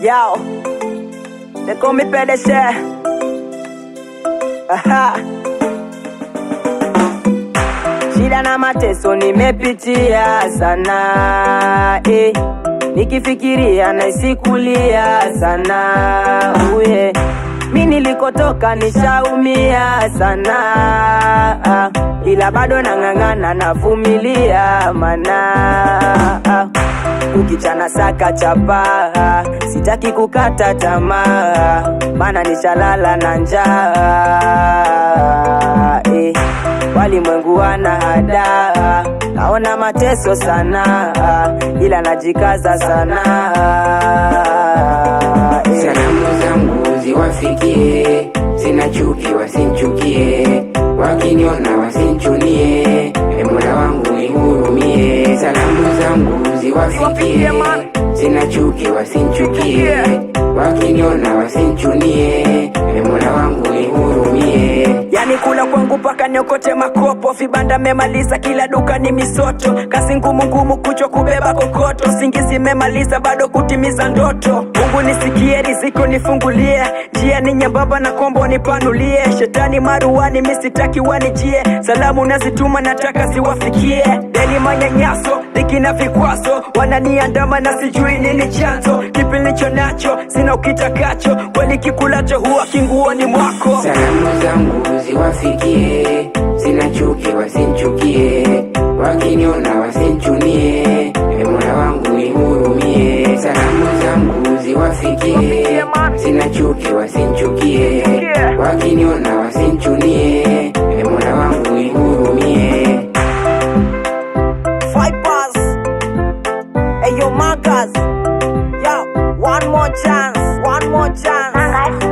Yo, they call me Pedeshe. Aha. Shida na mateso nimepitia sana, nikifikiria na isikulia sana, mimi nilikotoka nishaumia sana, ila bado nang'ang'ana navumilia mana, ukichana saka chapa, sitaki kukata tamaa, maana nishalala na njaa, walimwengu wana hada, naona mateso sana, ila najikaza sana. Salamu zangu ziwafikie, sina chuki wasinchukie, wakiniona wasinchunie, Mola wangu nihurumie. Salamu zangu ziwafikie, sina chuki wasinchukie, wakiniona wasinchunie, Mola wangu nihurumie. Yani kula kwangu paka nyokote makopo, vibanda memaliza, kila duka ni misoto, kazi ngumu ngumu kucho kubeba kokoto, singizi memaliza bado kutimiza ndoto. Mungu nisikie, riziki nifungulie, njia ni nyembamba na kombo nipanulie, shetani maruani misitaki wanijie, salamu nazituma nataka ziwafikie. Deni manyanyaso, dhiki na vikwaso, wananiandama na sijui nini chanzo, kipi nilicho nacho, sina ukitakacho, kweli kikulacho huwa kinguoni mwako. Salamu zangu ziwafikie, sina chuki wasinchukie, wakiniona wasinchunie, Mola wangu nihurumie. Salamu zangu ziwafikie, sina chuki wasinchukie, wakiniona wasinchunie, Mola wangu nihurumie. Vipers, hey yo Marcus, yo, one more chance, one more chance.